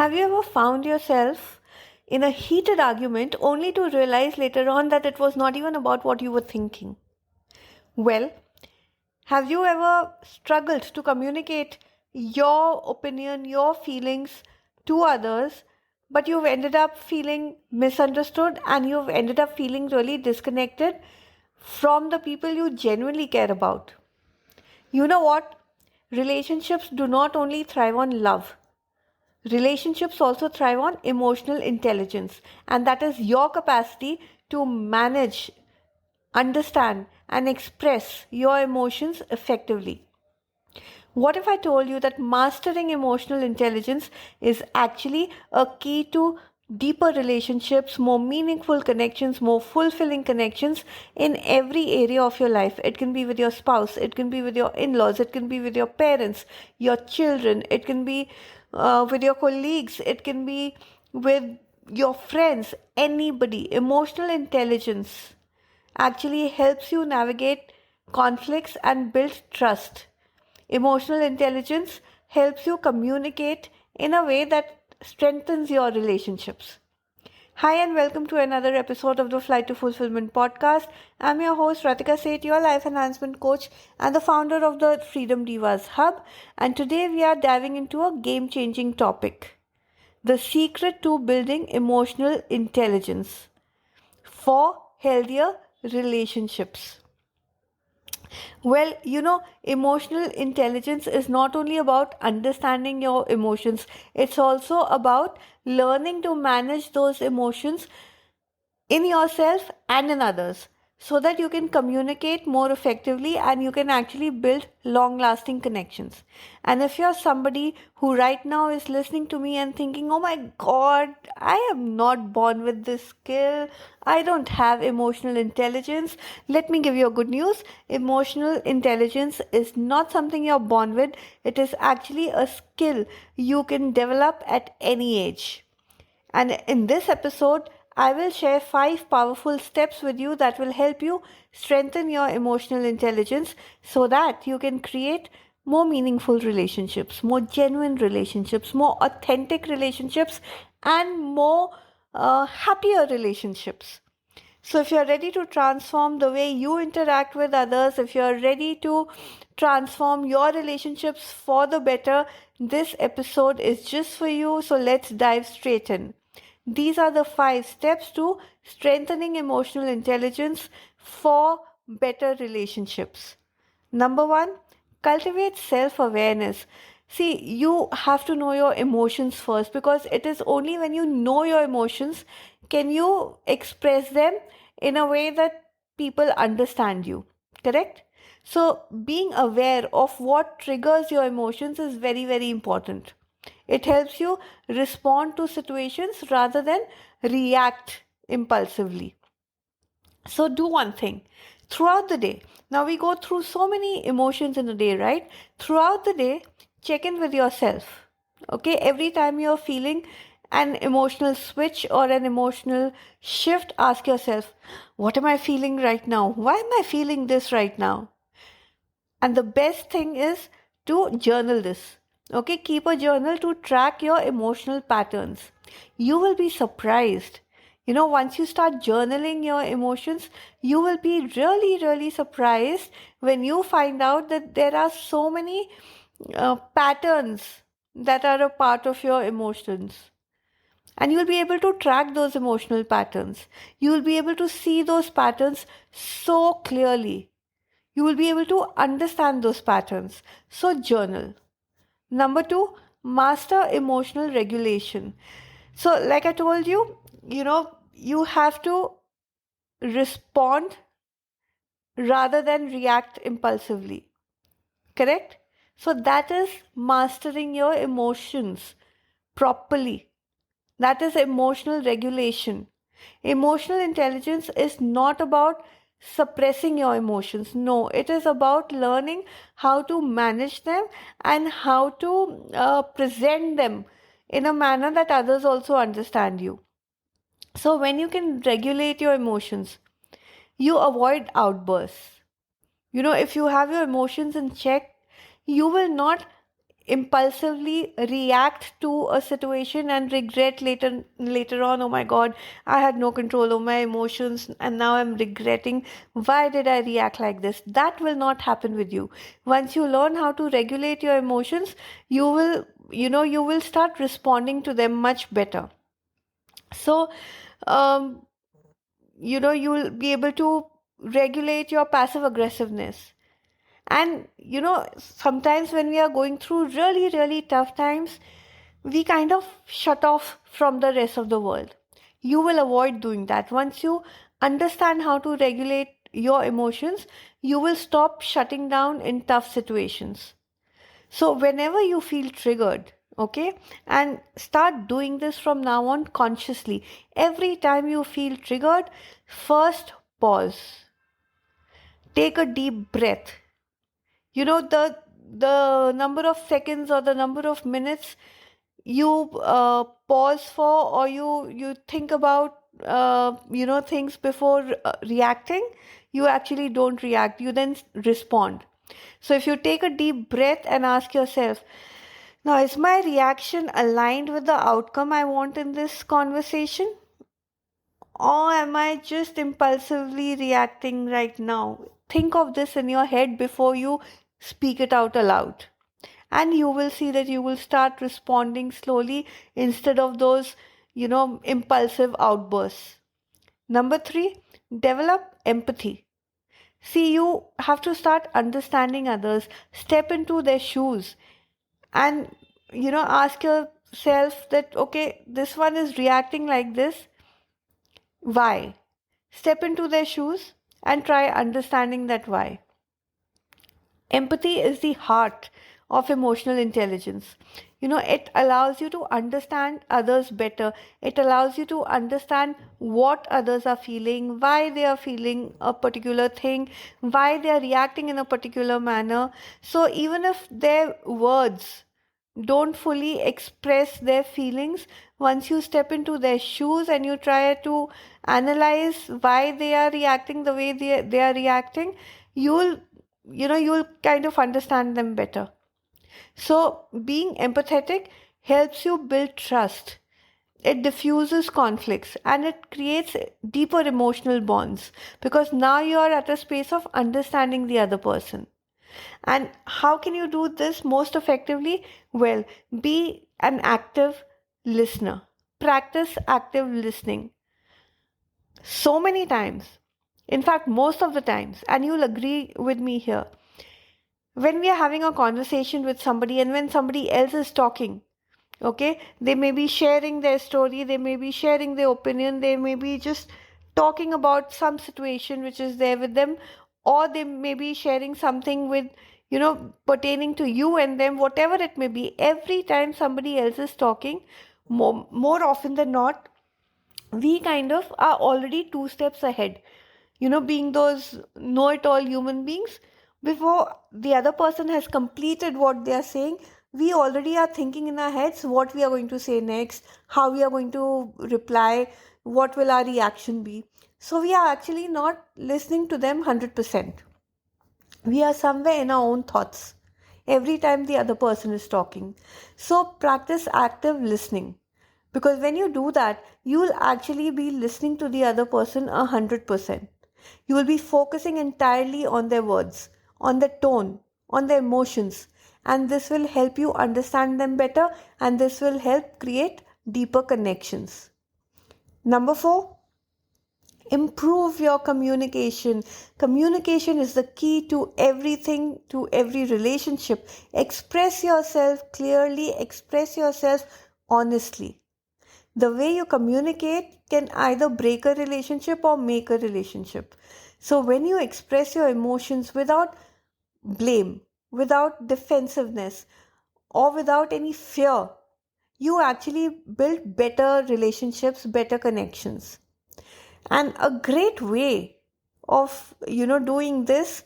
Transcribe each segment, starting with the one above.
Have you ever found yourself in a heated argument only to realize later on that it was not even about what you were thinking? Well, have you ever struggled to communicate your opinion, your feelings to others, but you've ended up feeling misunderstood and you've ended up feeling really disconnected from the people you genuinely care about? You know what? Relationships do not only thrive on love. Relationships also thrive on emotional intelligence, and that is your capacity to manage, understand, and express your emotions effectively. What if I told you that mastering emotional intelligence is actually a key to deeper relationships, more meaningful connections, more fulfilling connections in every area of your life? It can be with your spouse, it can be with your in laws, it can be with your parents, your children, it can be with your colleagues, it can be with your friends, anybody. Emotional intelligence actually helps you navigate conflicts and build trust. Emotional intelligence helps you communicate in a way that strengthens your relationships. Hi, and welcome to another episode of the Flight to Fulfillment podcast. I'm your host, Ratika Seth, your life enhancement coach and the founder of the Freedom Divas Hub. And today we are diving into a game changing topic: the secret to building emotional intelligence for healthier relationships. Well, emotional intelligence is not only about understanding your emotions, it's also about learning to manage those emotions in yourself and in others so that you can communicate more effectively and you can actually build long lasting connections. And if you're somebody who right now is listening to me and thinking, oh my god, I am not born with this skill, I don't have emotional intelligence, let me give you a good news. Emotional intelligence is not something you're born with, it is actually a skill you can develop at any age. And in this episode, I will share 5 powerful steps with you that will help you strengthen your emotional intelligence so that you can create more meaningful relationships, more genuine relationships, more authentic relationships, and more happier relationships. So, if you're ready to transform the way you interact with others, if you're ready to transform your relationships for the better, this episode is just for you. So, let's dive straight in. These are the 5 steps to strengthening emotional intelligence for better relationships. Number 1, cultivate self awareness. See, you have to know your emotions first, because it is only when you know your emotions can you express them in a way that people understand you. Correct? So, being aware of what triggers your emotions is very, very important. It helps you respond to situations rather than react impulsively. So, do one thing throughout the day. Now, we go through so many emotions in a day, right? Throughout the day, check in with yourself. Okay, every time you're feeling an emotional switch or an emotional shift, ask yourself, what am I feeling right now? Why am I feeling this right now? And the best thing is to journal this. Okay, keep a journal to track your emotional patterns. You will be surprised. Once you start journaling your emotions, you will be really, really surprised when you find out that there are so many patterns that are a part of your emotions. And you'll be able to track those emotional patterns. You will be able to see those patterns so clearly. You will be able to understand those patterns. So, journal. Number 2, master emotional regulation. So, like I told you, you have to respond rather than react impulsively. Correct? So, that is mastering your emotions properly. That is emotional regulation. Emotional intelligence is not about suppressing your emotions. No, it is about learning how to manage them and how to present them in a manner that others also understand you. So, when you can regulate your emotions, you avoid outbursts. If you have your emotions in check, you will not impulsively react to a situation and regret later on, oh my god, I had no control over my emotions and now I'm regretting, why did I react like this? That will not happen with you. Once you learn how to regulate your emotions, you will start responding to them much better. So um you'll be able to regulate your passive aggressiveness. And sometimes when we are going through really, really tough times, we kind of shut off from the rest of the world. You will avoid doing that. Once you understand how to regulate your emotions, you will stop shutting down in tough situations. So, whenever you feel triggered, okay, and start doing this from now on consciously. Every time you feel triggered, first pause, take a deep breath. The number of seconds or the number of minutes you pause for, or you think about things before reacting, you actually don't react, you then respond. So if you take a deep breath and ask yourself, now is my reaction aligned with the outcome I want in this conversation, or am I just impulsively reacting right now? Think of this in your head before you speak it out aloud. And you will see that you will start responding slowly instead of those, impulsive outbursts. Number three, develop empathy. See, you have to start understanding others, step into their shoes, and, ask yourself that, okay, this one is reacting like this. Why? Step into their shoes and try understanding that why. Empathy is the heart of emotional intelligence. It allows you to understand others better. It allows you to understand what others are feeling, why they are feeling a particular thing, why they are reacting in a particular manner. So, even if their words don't fully express their feelings, once you step into their shoes and you try to analyze why they are reacting the way they are reacting, you'll you'll kind of understand them better. So being empathetic helps you build trust. It diffuses conflicts and it creates deeper emotional bonds, because now you are at a space of understanding the other person. And how can you do this most effectively? Well, be an active listener. Practice active listening so many times. In fact, most of the times. And you'll agree with me here. When we are having a conversation with somebody and when somebody else is talking, okay, they may be sharing their story, they may be sharing their opinion, they may be just talking about some situation which is there with them, or they may be sharing something with pertaining to you and them, whatever it may be. Every time somebody else is talking, more often than not, we kind of are already two steps ahead, being those know it all human beings. Before the other person has completed what they are saying, we already are thinking in our heads what we are going to say next, how we are going to reply, what will our reaction be. So we are actually not listening to them 100%. We are somewhere in our own thoughts every time the other person is talking. So practice active listening, because when you do that, you will actually be listening to the other person 100%. You will be focusing entirely on their words, on their tone, on their emotions, and this will help you understand them better, and this will help create deeper connections. Number four, improve your communication. Communication is the key to everything, to every relationship. Express yourself clearly, express yourself honestly. The way you communicate can either break a relationship or make a relationship. So when you express your emotions without blame, without defensiveness, or without any fear, you actually build better relationships, better connections. And a great way of doing this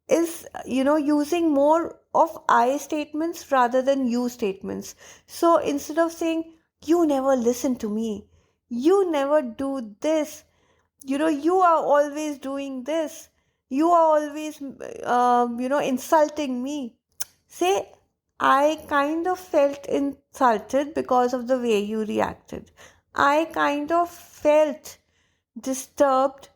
is using more of I statements rather than you statements. So instead of saying, you never listen to me, you never do this, you are always doing this, you are always insulting me, say, I kind of felt insulted because of the way you reacted. I kind of felt disturbed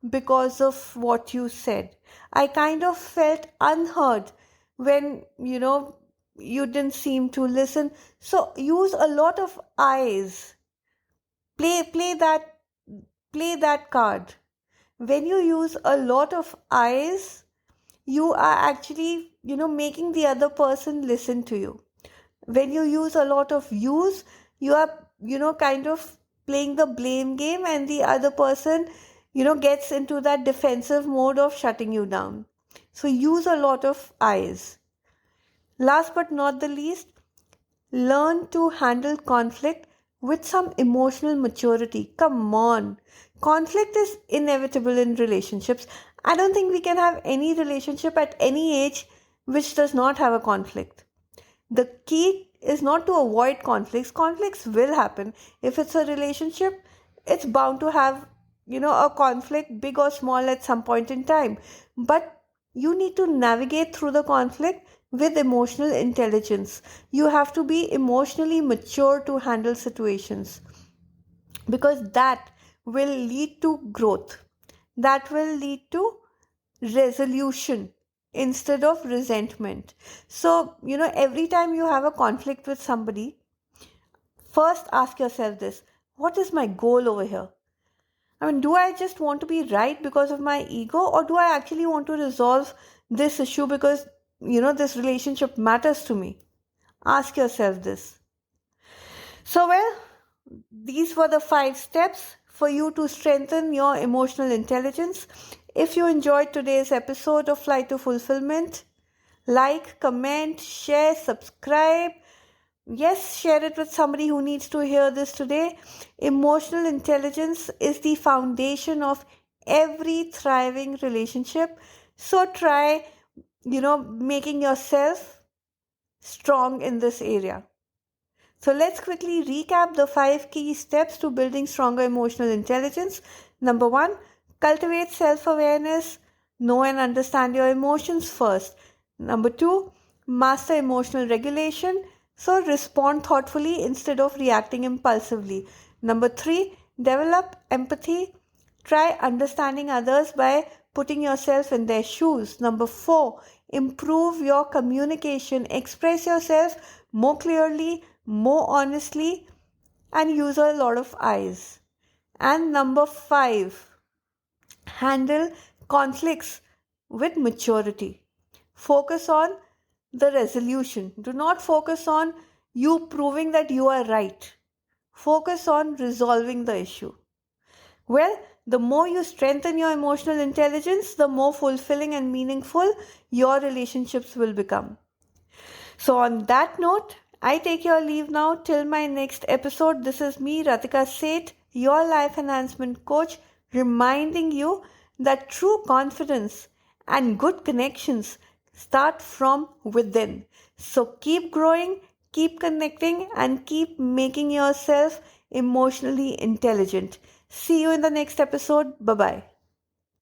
because of what you said. I kind of felt unheard when, you didn't seem to listen. So use a lot of eyes. Play that card. When you use a lot of eyes, you are actually, making the other person listen to you. When you use a lot of use, you are, kind of playing the blame game, and the other person, gets into that defensive mode of shutting you down. So use a lot of eyes. Last but not the least, learn to handle conflict with some emotional maturity. Come on. Conflict is inevitable in relationships. I don't think we can have any relationship at any age which does not have a conflict. The key is not to avoid conflicts. Conflicts will happen. If it's a relationship, it's bound to have, a conflict, big or small, at some point in time. But you need to navigate through the conflict with emotional intelligence. You have to be emotionally mature to handle situations, because that will lead to growth. That will lead to resolution instead of resentment. So, every time you have a conflict with somebody, first ask yourself this: what is my goal over here? I mean, do I just want to be right because of my ego, or do I actually want to resolve this issue because, this relationship matters to me? Ask yourself this. So, well, these were the 5 steps for you to strengthen your emotional intelligence. If you enjoyed today's episode of Flight to Fulfillment, like, comment, share, subscribe. Yes, share it with somebody who needs to hear this today. Emotional intelligence is the foundation of every thriving relationship. So try, making yourself strong in this area. So let's quickly recap the 5 key steps to building stronger emotional intelligence. Number 1, cultivate self-awareness. Know and understand your emotions first. Number 2, master emotional regulation. So respond thoughtfully instead of reacting impulsively. Number 3, develop empathy. Try understanding others by putting yourself in their shoes. Number 4, improve your communication. Express yourself more clearly, more honestly, and use a lot of eyes. And number 5, handle conflicts with maturity. Focus on the resolution. Do not focus on you proving that you are right. Focus on resolving the issue. Well, the more you strengthen your emotional intelligence, the more fulfilling and meaningful your relationships will become. So, on that note, I take your leave now till my next episode. This is me, Ratika Seth, your life enhancement coach, reminding you that true confidence and good connections start from within. So, keep growing, keep connecting, and keep making yourself emotionally intelligent. See you in the next episode. Bye bye.